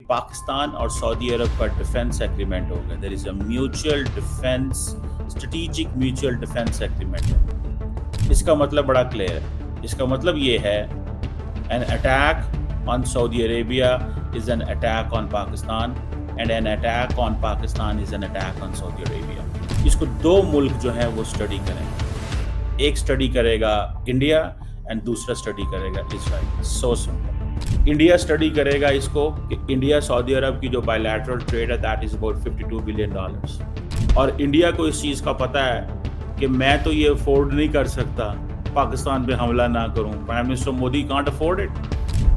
पाकिस्तान और सऊदी अरब का डिफेंस एग्रीमेंट हो गया। There is a mutual defence, strategic mutual defence agreement है। इसका मतलब बड़ा क्लियर है। इसका मतलब ये है, an attack on Saudi Arabia is an attack on Pakistan and N attack on Pakistan is an attack on Saudi Arabia. इसको दो मुल्क जो हैं वो स्टडी करेंगे। एक स्टडी करेगा इंडिया एंड दूसरा स्टडी करेगा Israel. So simple. India study करेगा इसको कि इंडिया सऊदी अरब की जो बायलैटरल ट्रेड है दैट इज अबाउट $52 बिलियन, और इंडिया को इस चीज़ का पता है कि मैं तो ये अफोर्ड नहीं कर सकता पाकिस्तान पे हमला ना करूं। Prime minister Modi can't afford it.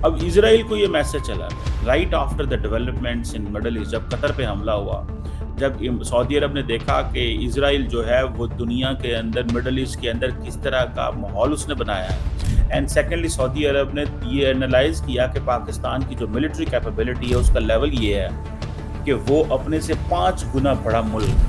अब इजराइल को ये मैसेज चला right after the developments in middle east, जब कतर पे हमला हुआ, जब सऊदी अरब ने देखा कि इजराइल जो है वो दुनिया के अंदर, मिडल ईस्ट के अंदर किस तरह का माहौल उसने बनाया है, एंड सेकेंडली सऊदी अरब ने ये एनालाइज किया कि पाकिस्तान की जो मिलिट्री कैपेबिलिटी है उसका लेवल ये है कि वो अपने से 5 गुना बड़ा मुल्क।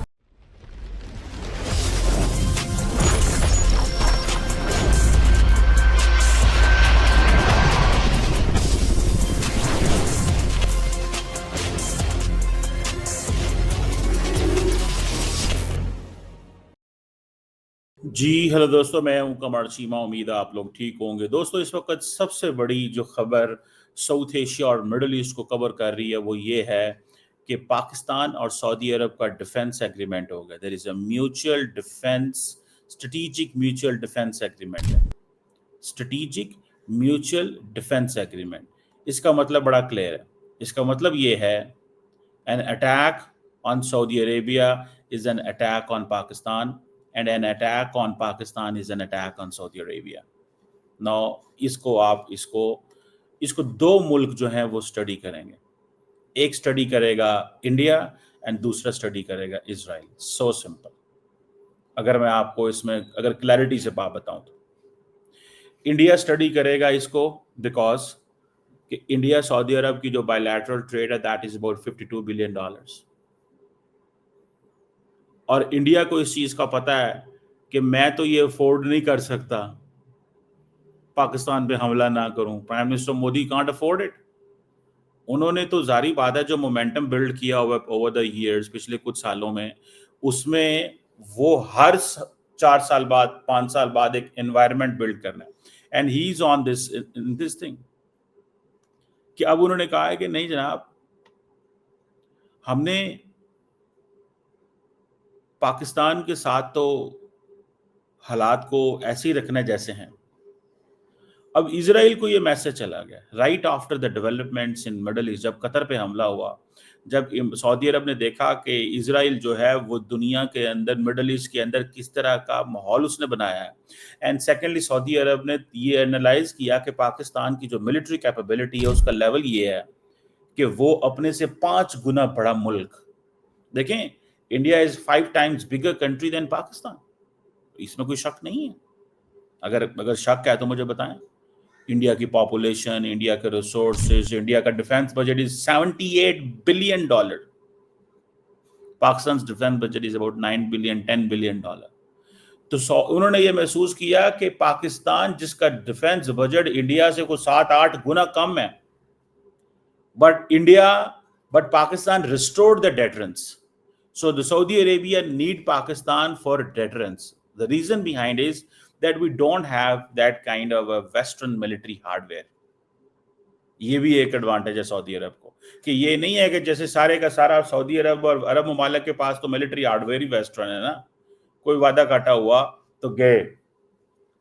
जी हेलो दोस्तों, मैं हूं कमर चीमा। उम्मीद है आप लोग ठीक होंगे। दोस्तों, इस वक्त सबसे बड़ी जो खबर साउथ एशिया और मिडल ईस्ट को कवर कर रही है वो ये है कि पाकिस्तान और सऊदी अरब का डिफेंस एग्रीमेंट हो गया। There is a mutual defence, strategic mutual defence agreement है। Strategic mutual defence agreement. इसका मतलब बड़ा क्लियर है। इसका मतलब ये है, an attack on Saudi Arabia is an attack on Pakistan and an attack on Pakistan is an attack on Saudi Arabia. Now इसको दो मुल्क जो हैं वो स्टडी करेंगे। एक स्टडी करेगा इंडिया एंड दूसरा स्टडी करेगा इजराइल। So simple. अगर मैं आपको इसमें अगर क्लैरिटी से बात बताऊं तो इंडिया स्टडी करेगा इसको बिकॉज कि इंडिया सऊदी अरब की जो बायलैटरल ट्रेड है दैट इज अबाउट $52 बिलियन, और इंडिया को इस चीज़ का पता है कि मैं तो ये अफोर्ड नहीं कर सकता पाकिस्तान पे हमला ना करूं। Prime minister Modi can't afford it. उन्होंने तो जारी बात है जो मोमेंटम बिल्ड किया हुआ ओवर द ईयर्स, पिछले कुछ सालों में, उसमें वो हर 4 साल बाद, 5 साल बाद एक एनवायरनमेंट बिल्ड करना है, and he is on this thing कि अब उन्होंने कहा है कि नहीं जनाब, हमने पाकिस्तान के साथ तो हालात को ऐसे ही रखना जैसे हैं। अब इजराइल को ये मैसेज चला गया right after the developments in middle east, जब कतर पे हमला हुआ, जब सऊदी अरब ने देखा कि इजराइल जो है वो दुनिया के अंदर, मिडल ईस्ट के अंदर किस तरह का माहौल उसने बनाया है, एंड सेकेंडली सऊदी अरब ने ये एनालाइज किया कि पाकिस्तान की जो मिलिट्री कैपेबिलिटी है उसका लेवल ये है कि वो अपने से 5 गुना बड़ा मुल्क। देखें, India is 5 times bigger country than Pakistan. इसमें कोई शक नहीं है। अगर शक है तो मुझे बताएं। इंडिया की पॉपुलेशन, इंडिया के रिसोर्सेज, इंडिया का defence budget is $78 billion. Pakistan defence budget is about $9 billion, $10 billion. तो उन्होंने ये महसूस किया कि पाकिस्तान, जिसका डिफेंस बजट इंडिया से कुछ 7-8 गुना कम है, but Pakistan restored the deterrence. So the Saudi Arabia need Pakistan for deterrence. The reason behind is that we don't have that kind of a Western military hardware. ये भी एक एडवांटेज है Saudi अरब को कि ये नहीं है कि जैसे सारे का सारा सऊदी अरब और अरब ममालिक के पास तो मिलिट्री हार्डवेयर ही वेस्टर्न है ना। कोई वादा काटा हुआ तो गए,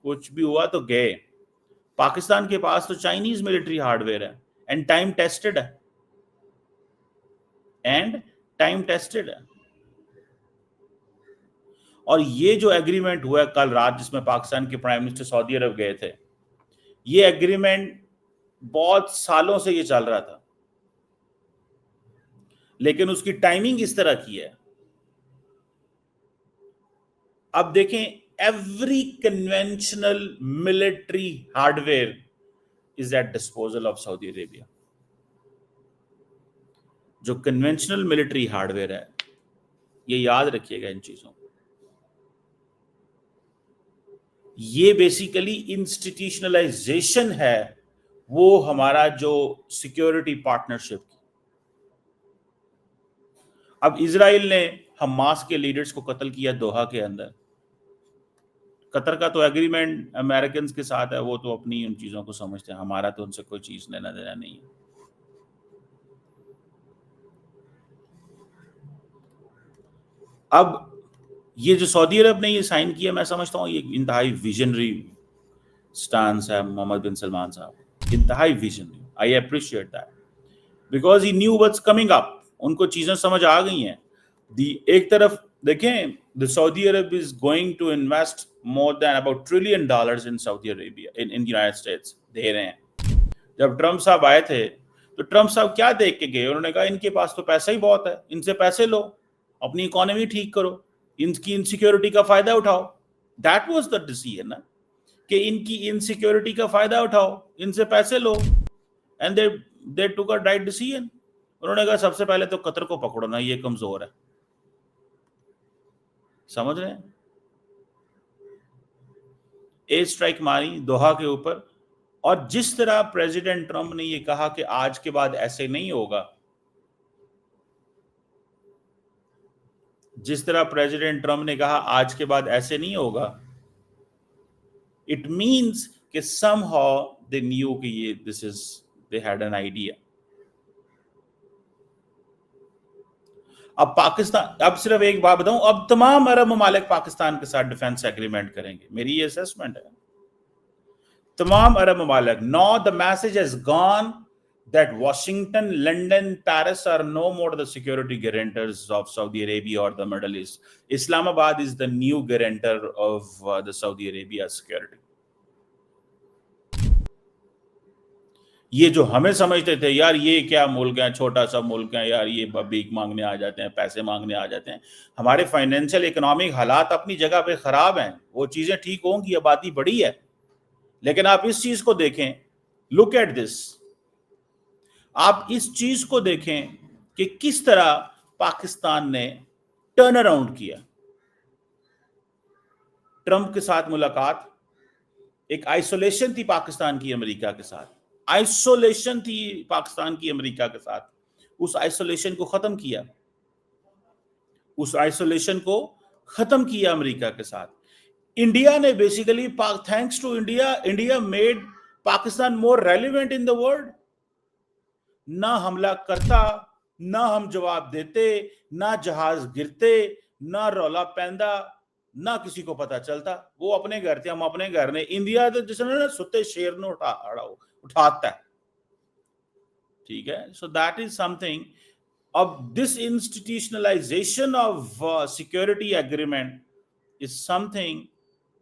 कुछ भी हुआ तो गए। पाकिस्तान के पास तो चाइनीज मिलिट्री हार्डवेयर है एंड टाइम टेस्टेड है। और ये जो एग्रीमेंट हुआ कल रात, जिसमें पाकिस्तान के प्राइम मिनिस्टर सऊदी अरब गए थे, ये एग्रीमेंट बहुत सालों से ये चल रहा था, लेकिन उसकी टाइमिंग इस तरह की है। अब देखें, every conventional military hardware is at disposal of Saudi Arabia. जो कन्वेंशनल मिलिट्री हार्डवेयर है, ये याद रखिएगा इन चीजों को, ये बेसिकली इंस्टीट्यूशनलाइजेशन है वो हमारा जो सिक्योरिटी पार्टनरशिप की। अब इजराइल ने हमास के लीडर्स को कत्ल किया दोहा के अंदर। कतर का तो एग्रीमेंट अमेरिकन के साथ है, वो तो अपनी उन चीजों को समझते हैं, हमारा तो उनसे कोई चीज लेना देना नहीं है। अब ये जो सऊदी अरब ने ये साइन किया, मैं समझता हूँ ये इंतहाई विजनरी स्टांस है मोहम्मद बिन सलमान साहब, इंतहाई visionary. I appreciate that because he knew what's coming up, उनको चीजें समझ आ गई हैं। एक तरफ देखें, the Saudi Arab is going to invest more than about $1 trillion in Saudi Arabia, in United States दे रहे हैं। जब ट्रम्प साहब आए थे तो ट्रम्प साहब क्या देख के गए, उन्होंने कहा इनके पास तो पैसा ही बहुत है, इनसे पैसे लो, अपनी इकोनॉमी ठीक करो, इनकी इनसिक्योरिटी का फायदा उठाओ। दैट वाज द डिसीजन ना, कि इनकी इनसिक्योरिटी का फायदा उठाओ, इनसे पैसे लो, and they took a right decision. उन्होंने कहा सबसे पहले तो कतर को पकड़ो ना, ये कमजोर है, समझ रहे हैं। एयर स्ट्राइक मारी दोहा के ऊपर, और जिस तरह प्रेसिडेंट ट्रम्प ने ये कहा कि आज के बाद ऐसे नहीं होगा, जिस तरह प्रेसिडेंट ट्रम्प ने कहा आज के बाद ऐसे नहीं होगा, इट मींस कि somehow they knew कि ये this is they had an idea। अब पाकिस्तान, अब सिर्फ एक बात बताऊं, अब तमाम अरब ममालिक पाकिस्तान के साथ डिफेंस एग्रीमेंट करेंगे, मेरी ये असेसमेंट है। तमाम अरब ममालिक, now the message has gone that Washington, London, Paris are no more the security guarantors of Saudi Arabia or the Middle East. Islamabad is the new guarantor of the Saudi Arabia security। ये जो हमें समझते थे यार ये क्या मुल्क है, छोटा सा मुल्क है यार, ये भीख मांगने आ जाते हैं, पैसे मांगने आ जाते हैं, हमारे फाइनेंशियल इकोनॉमिक हालात अपनी जगह पे खराब हैं, वो चीजें ठीक होंगी, आबादी बड़ी है। लेकिन आप इस चीज को देखें, लुक एट दिस, आप इस चीज को देखें कि किस तरह पाकिस्तान ने टर्न अराउंड किया। ट्रंप के साथ मुलाकात, एक आइसोलेशन थी पाकिस्तान की अमेरिका के साथ, आइसोलेशन थी पाकिस्तान की अमेरिका के साथ, उस आइसोलेशन को खत्म किया, उस आइसोलेशन को खत्म किया अमेरिका के साथ। इंडिया ने basically, thanks to India, India made Pakistan more relevant in the world. ना हमला करता, ना हम जवाब देते, ना जहाज गिरते, ना रौला पैंदा, ना किसी को पता चलता, वो अपने घर थे, हम अपने घर ने। इंडिया तो जिसने ना सुते शेर ने उठाता है, ठीक है। So that is something. अब this institutionalisation of security agreement is something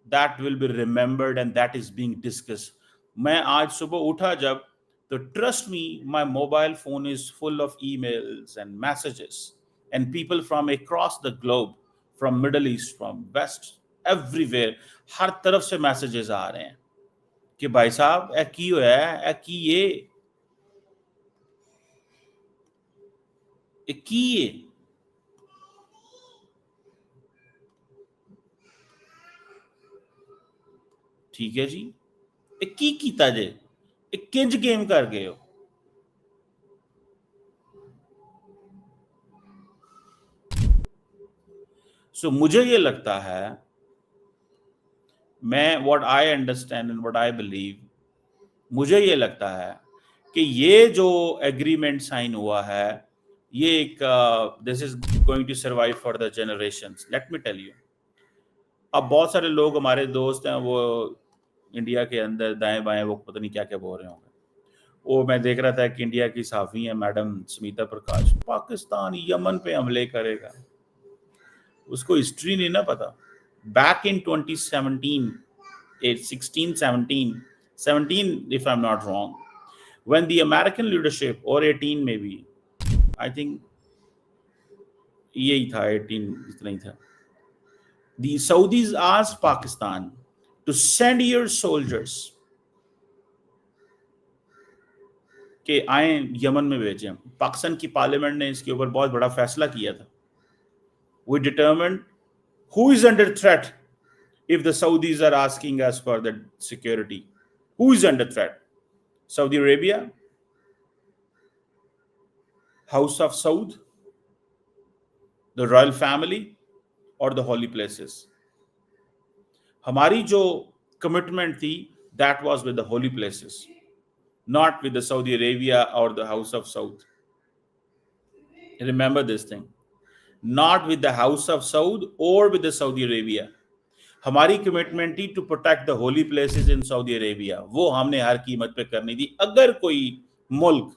that will be remembered and that is being discussed. मैं आज सुबह उठा जब, तो trust me, my mobile phone is full of emails and messages and people from across the globe, from Middle East, from west, everywhere, हर तरफ से messages आ रहे हैं कि भाई साहब ए की होया है, ए की ये ठीक है जी, एक की कीता जे, एक किंज गेम कर गए हो। सो मुझे ये लगता है, मैं what I understand and what I believe, मुझे ये लगता है कि ये जो एग्रीमेंट साइन हुआ है, ये एक this is going to survive for the generations. Let me tell you, अब बहुत सारे लोग हमारे दोस्त हैं, वो इंडिया के अंदर दाएं बाएं वो पता नहीं क्या क्या बोल रहे होंगे। वो मैं देख रहा था कि इंडिया की साफी है मैडम स्मिता प्रकाश, पाकिस्तान यमन पे हमले करेगा, उसको हिस्ट्री नहीं ना पता। Back in 2017, 16, 17 if I'm not wrong, when the American leadership, or 18 maybe, I think यही था, 18 इतना ही था, the Saudis asked Pakistan to send your soldiers कि आए यमन में भेजें। पाकिस्तान की पार्लियामेंट ने इसके ऊपर बहुत बड़ा फैसला किया था। We determined who is under threat if the Saudis are asking us for the security. Who is under threat? Saudi Arabia, House of Saud, the royal family or the holy places. हमारी जो commitment थी, that was with the holy places, not with the Saudi Arabia or the House of Saud. Remember this thing, not with the House of Saud or with the Saudi Arabia. हमारी commitment थी to protect the holy places in Saudi Arabia, वो हमने हर कीमत पे करनी थी. अगर कोई मुल्क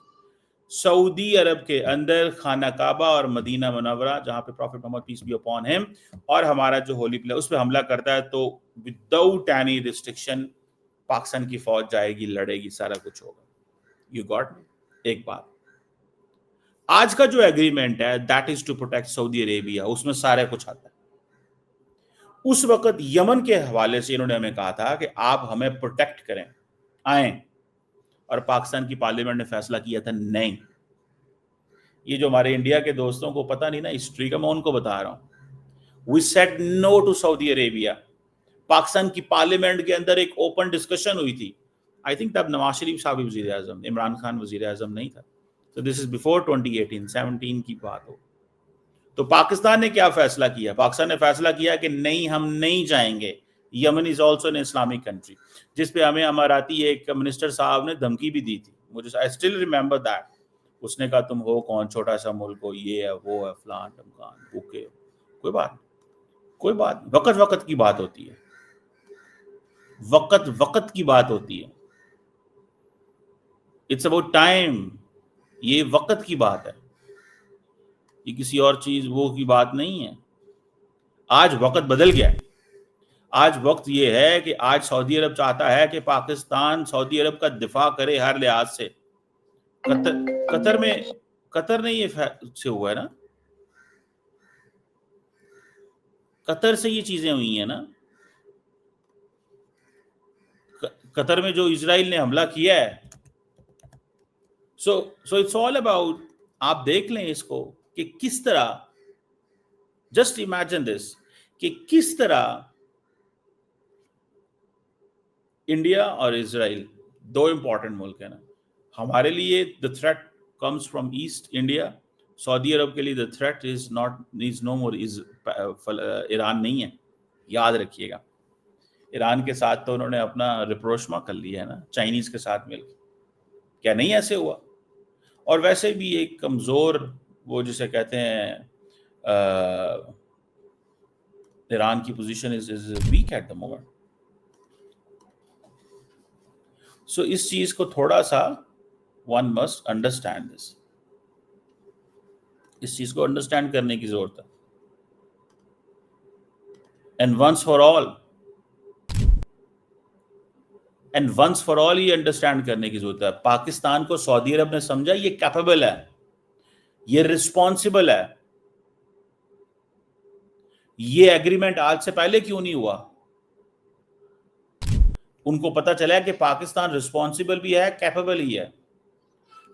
सऊदी अरब के अंदर खाना काबा और मदीना मुनव्वरा, जहां पे prophet Muhammad peace be upon him, और हमारा जो होली प्लेस, उस पर हमला करता है, तो विदाउट एनी रिस्ट्रिक्शन पाकिस्तान की फौज जाएगी, लड़ेगी, सारा कुछ होगा. You got me. एक बात, आज का जो एग्रीमेंट है that is to protect Saudi Arabia, उसमें सारा कुछ आता है. उस वक्त यमन के हवाले से इन्होंने हमें कहा था कि आप हमें प्रोटेक्ट करें, आए, और पाकिस्तान की पार्लियामेंट ने फैसला किया था नहीं. ये जो हमारे इंडिया के दोस्तों को पता नहीं ना हिस्ट्री का, मैं उनको बता रहा हूं. We said no to Saudi Arabia. Pakistan की पार्लियामेंट के अंदर एक ओपन डिस्कशन हुई थी. आई थिंक तब नवाज शरीफ साहब भी वजीर आजम, इमरान खान वजीर आजम नहीं था. तो दिस इज बिफोर 2018-17 की बात हो. तो पाकिस्तान ने क्या फैसला किया? पाकिस्तान ने फैसला किया कि नहीं, हम नहीं जाएंगे. Yemen is also an Islamic country, जिस पे हमें अमाराती एक मिनिस्टर साहब ने धमकी भी दी थी. मुझे आई स्टिल रिमेंबर दैट. उसने कहा तुम हो कौन, छोटा सा मुल्क हो, ये है वो है, फलान ढमकान, भूखे. कोई बात, कोई बात, वक्त वक्त की बात होती है, वक्त वक्त की बात होती है. It's about time. ये वक्त की बात है, ये किसी और चीज वो की बात नहीं है. आज वक्त बदल गया है. आज वक्त ये है कि आज सऊदी अरब चाहता है कि पाकिस्तान सऊदी अरब का दिफा करे हर लिहाज से. कतर ने ये से हुआ है ना, कतर से ये चीजें हुई हैं ना. कतर में जो इजराइल ने हमला किया है. सो इट्स ऑल अबाउट, आप देख लें इसको कि किस तरह, जस्ट इमेजिन दिस, कि किस तरह इंडिया और इजराइल दो इंपॉर्टेंट मुल्क है ना. हमारे लिए the threat comes from east India. सऊदी अरब के लिए the threat is no more Iran नहीं है. याद रखिएगा, ईरान के साथ तो उन्होंने अपना रिप्रोशमा कर लिया है ना, चाइनीज के साथ मिलकर. क्या नहीं ऐसे हुआ? और वैसे भी एक कमजोर, वो जिसे कहते हैं, ईरान की position is weak at the moment. सो इस चीज को थोड़ा सा वन मस्ट अंडरस्टैंड दिस. इस चीज को अंडरस्टैंड करने की जरूरत है. एंड वंस फॉर ऑल ये अंडरस्टैंड करने की जरूरत है. पाकिस्तान को सऊदी अरब ने समझा ये कैपेबल है, ये रिस्पॉन्सिबल है. ये एग्रीमेंट आज से पहले क्यों नहीं हुआ? उनको पता चला है कि पाकिस्तान रिस्पॉन्सिबल भी है, कैपेबल ही है.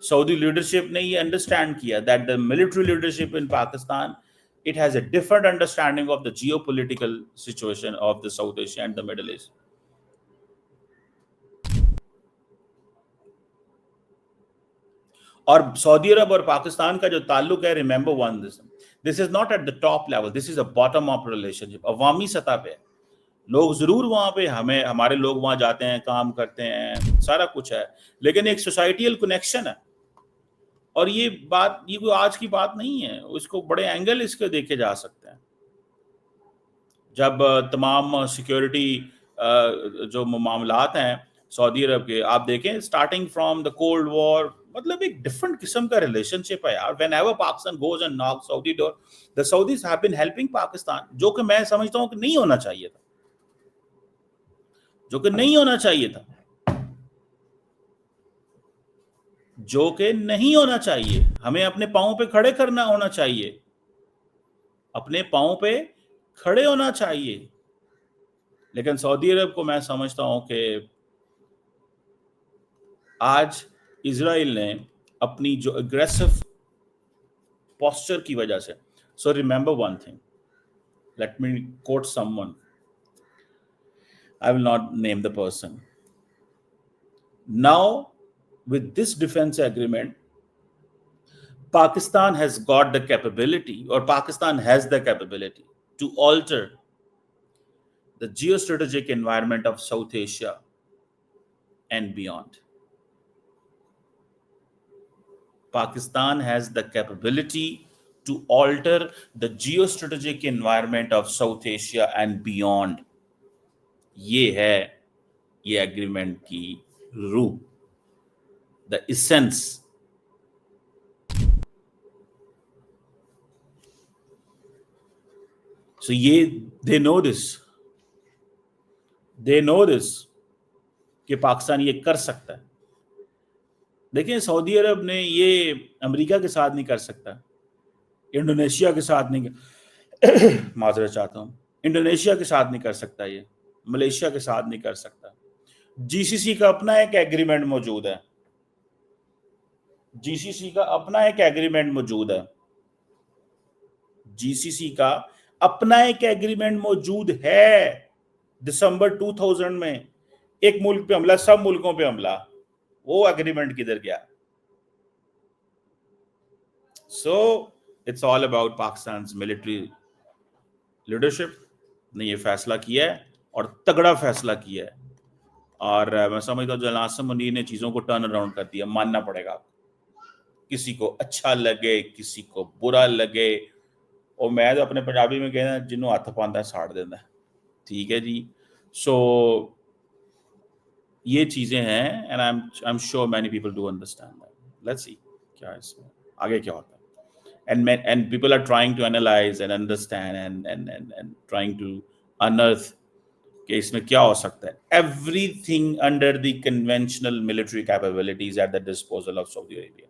सऊदी लीडरशिप ने ये अंडरस्टैंड किया that the military leadership in Pakistan, it has a different understanding of the geopolitical situation of the South Asia and the Middle East. और सऊदी अरब और पाकिस्तान का जो ताल्लुक है, remember one, this is not at the top level, this is a bottom up relationship. अवामी सतह पे लोग जरूर वहां पे, हमारे लोग वहां जाते हैं, काम करते हैं, सारा कुछ है, लेकिन एक सोसाइटियल कनेक्शन है. और ये बात, ये कोई आज की बात नहीं है. इसको बड़े एंगल इसके देखे जा सकते हैं. जब तमाम सिक्योरिटी जो मामलात हैं सऊदी अरब के, आप देखें starting from the cold war, मतलब एक डिफरेंट किस्म का रिलेशनशिप है यार. Whenever Pakistan goes and knock Saudi door, the Saudis have been helping Pakistan, जो कि मैं समझता हूं कि नहीं होना चाहिए था, जो कि नहीं होना चाहिए था, जो कि नहीं होना चाहिए. हमें अपने पांवों पे खड़े करना होना चाहिए, अपने पांवों पे खड़े होना चाहिए. लेकिन सऊदी अरब को मैं समझता हूं कि आज इजराइल ने अपनी जो अग्रेसिव पोस्चर की वजह से, so remember one thing, let me quote someone, I will not name the person. Now, with this defense agreement, Pakistan has got the capability, or Pakistan has the capability to alter the geostrategic environment of South Asia and beyond. Pakistan has the capability to alter the geostrategic environment of South Asia and beyond. یہ ہے یہ agreement کی روح, the essence. So they know this کہ پاکستان یہ کر سکتا ہے. دیکھیں سعودی عرب نے یہ امریکہ کے ساتھ نہیں کر سکتا, انڈونیشیا کے ساتھ نہیں معذرت چاہتا ہوں, انڈونیشیا کے ساتھ نہیں کر سکتا, یہ ملیشیا کے ساتھ نہیں کر سکتا. جی سی سی کا اپنا ایک ایگریمنٹ موجود ہے, جی سی سی کا اپنا ایک ایگریمنٹ موجود ہے, جی سی سی کا اپنا ایک ایگریمنٹ موجود ہے. دسمبر 2000 میں ایک ملک پہ حملہ, سب ملکوں پہ حملہ, وہ ایگریمنٹ کدھر گیا؟ So it's all about Pakistan's military leadership نے یہ فیصلہ کیا ہے اور تگڑا فیصلہ کیا ہے, اور میں سمجھتا ہوں جنرل عاصم منیر نے چیزوں کو ٹرن اراؤنڈ کر دیا. ماننا پڑے گا, کسی کو اچھا لگے کسی کو برا لگے, اور میں تو اپنے پنجابی میں کہنا جنوں ہاتھ پاندہ ہے ساڑ دینا ہے, ٹھیک ہے جی. سو یہ چیزیں ہیں, and I'm sure many people do understand that. Let's see کیا اس میں آگے کیا ہوتا ہے. And people are trying to analyze and understand and trying to unearth کہ اس میں کیا ہو سکتا ہے. Everything under the conventional military capabilities at the disposal of Saudi Arabia.